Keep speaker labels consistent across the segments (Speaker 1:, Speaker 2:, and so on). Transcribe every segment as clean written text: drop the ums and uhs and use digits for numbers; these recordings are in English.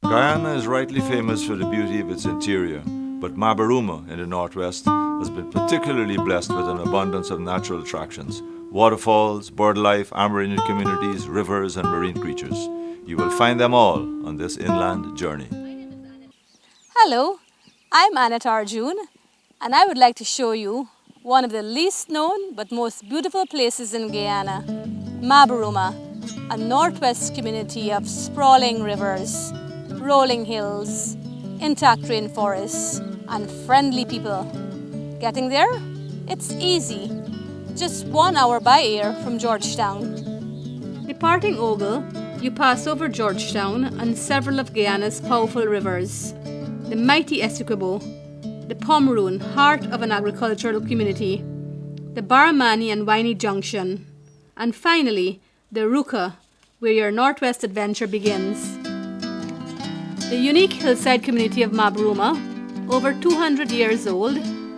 Speaker 1: Guyana is rightly famous for the beauty of its interior, but Mabaruma in the northwest has been particularly blessed with an abundance of natural attractions, waterfalls, bird life, Amerindian communities, rivers and marine creatures. You will find them all on this inland journey.
Speaker 2: Hello, I'm Annette Arjoon, and I would like to show you one of the least known but most beautiful places in Guyana, Mabaruma, a northwest community of sprawling rivers, rolling hills, intact rainforests, and friendly people. Getting there? It's easy. Just 1 hour by air from Georgetown. Departing Ogle, you pass over Georgetown and several of Guyana's powerful rivers. The mighty Essequibo, the Pomeroon, heart of an agricultural community, the Baramani and Winey Junction, and finally, the Ruka, where your northwest adventure begins. The unique hillside community of Mabaruma, over 200 years old,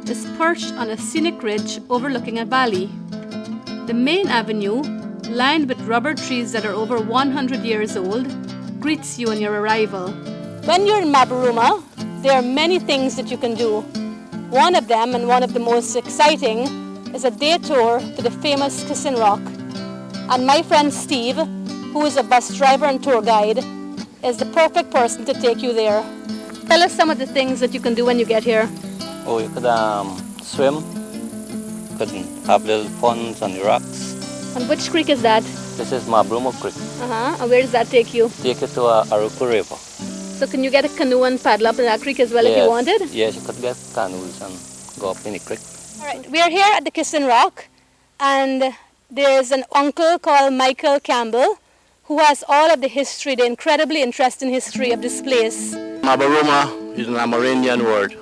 Speaker 2: is perched on a scenic ridge overlooking a valley. The main avenue, lined with rubber trees that are over 100 years old, greets you on your arrival. When you're in Mabaruma, there are many things that you can do. One of them, and one of the most exciting, is a day tour to the famous Kissing Rock. And my friend Steve, who is a bus driver and tour guide, is the perfect person to take you there. Tell us some of the things that you can do when you get here.
Speaker 3: Oh, you could swim, you could have little ponds on the rocks.
Speaker 2: And which creek is that?
Speaker 3: This is Mabruma Creek.
Speaker 2: And where does that take you?
Speaker 3: Take you to Aruku River.
Speaker 2: So can you get a canoe and paddle up in that creek as well if you wanted?
Speaker 3: Yes, you could get canoes and go up in the creek.
Speaker 2: All right, we are here at the Kissing Rock, and there's an uncle called Michael Campbell who has all of the history, the incredibly interesting history of this place.
Speaker 4: Mabaruma is an Amerindian word.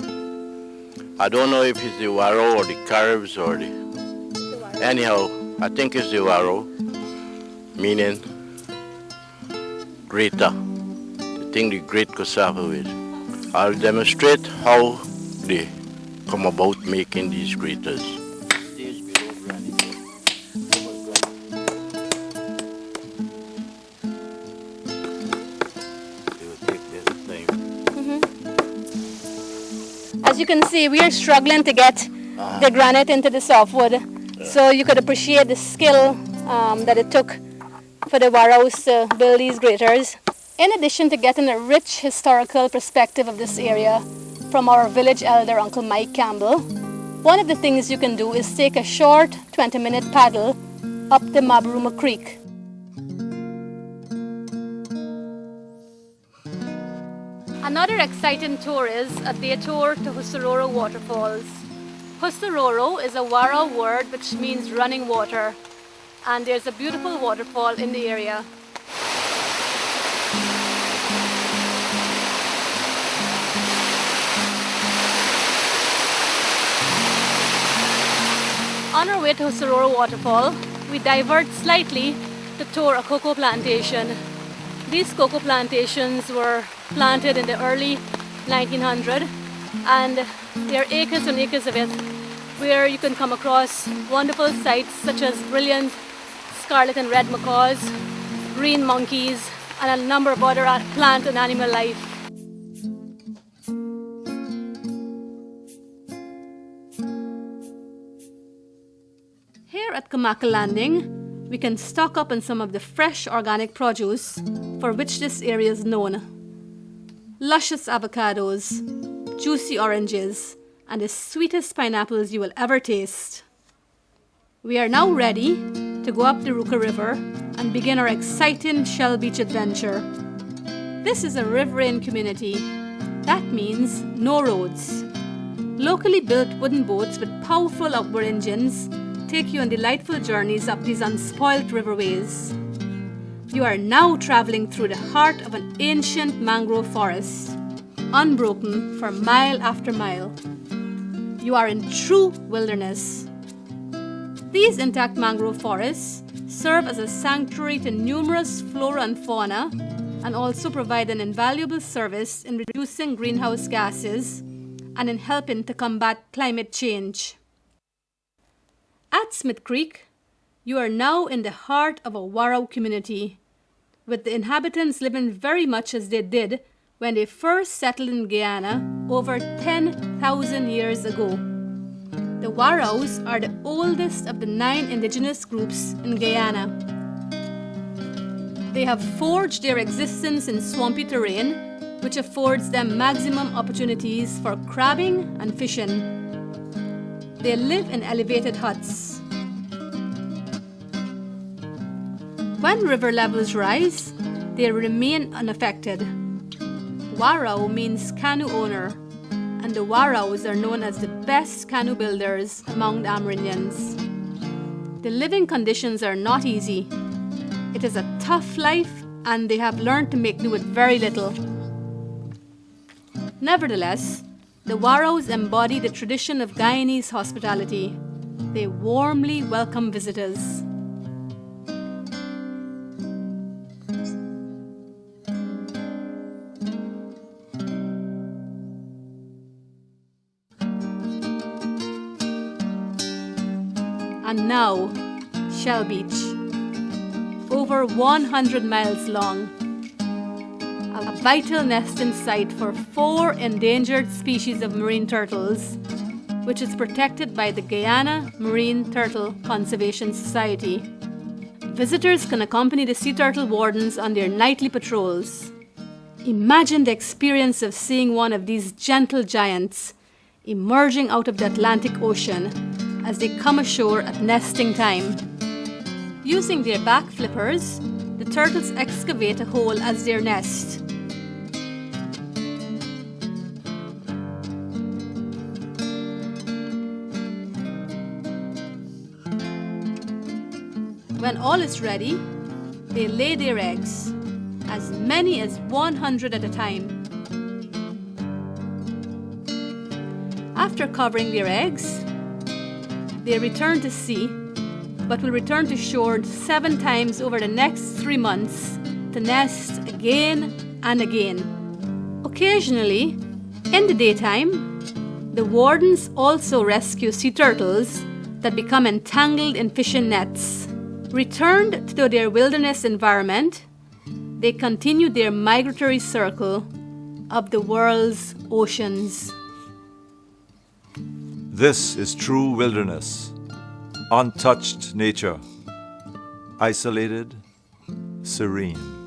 Speaker 4: I don't know if it's the Warrau or the Caribs or the... Anyhow, I think it's the Warrau, meaning greater, the thing the great could suffer with. I'll demonstrate how they come about making these graters.
Speaker 2: As you can see, we are struggling to get the granite into the softwood, so you could appreciate the skill that it took for the Warraus to build these graters. In addition to getting a rich historical perspective of this area from our village elder, Uncle Mike Campbell, one of the things you can do is take a short 20-minute paddle up the Mabaruma Creek. Another exciting tour is a day tour to Husaroro Waterfalls. Husaroro is a Warrau word which means running water, and there's a beautiful waterfall in the area. On our way to Husaroro Waterfall, we divert slightly to tour a cocoa plantation. These cocoa plantations were planted in the early 1900s, and there are acres and acres of it where you can come across wonderful sights such as brilliant scarlet and red macaws, green monkeys, and a number of other plant and animal life. Here at Kamaka Landing, we can stock up on some of the fresh organic produce for which this area is known. Luscious avocados, juicy oranges, and the sweetest pineapples you will ever taste. We are now ready to go up the Ruka River and begin our exciting Shell Beach adventure. This is a riverine community. That means no roads. Locally built wooden boats with powerful outboard engines take you on delightful journeys up these unspoilt riverways. You are now traveling through the heart of an ancient mangrove forest, unbroken for mile after mile. You are in true wilderness. These intact mangrove forests serve as a sanctuary to numerous flora and fauna, and also provide an invaluable service in reducing greenhouse gases and in helping to combat climate change. At Smith Creek, you are now in the heart of a Warrau community, with the inhabitants living very much as they did when they first settled in Guyana over 10,000 years ago. The Warraus are the oldest of the 9 indigenous groups in Guyana. They have forged their existence in swampy terrain, which affords them maximum opportunities for crabbing and fishing. They live in elevated huts. When river levels rise, they remain unaffected. Warrau means canoe owner, and the Warraus are known as the best canoe builders among the Amerindians. The living conditions are not easy. It is a tough life, and they have learned to make do with very little. Nevertheless, the Warraus embody the tradition of Guyanese hospitality. They warmly welcome visitors. And now, Shell Beach, over 100 miles long, a vital nesting site for 4 endangered species of marine turtles, which is protected by the Guyana Marine Turtle Conservation Society. Visitors can accompany the sea turtle wardens on their nightly patrols. Imagine the experience of seeing one of these gentle giants emerging out of the Atlantic Ocean as they come ashore at nesting time. Using their back flippers, the turtles excavate a hole as their nest. When all is ready, they lay their eggs, as many as 100 at a time. After covering their eggs, they return to sea, but will return to shore 7 times over the next 3 months to nest again and again. Occasionally, in the daytime, the wardens also rescue sea turtles that become entangled in fishing nets. Returned to their wilderness environment, they continue their migratory circle of the world's oceans.
Speaker 1: This is true wilderness, untouched nature, isolated, serene.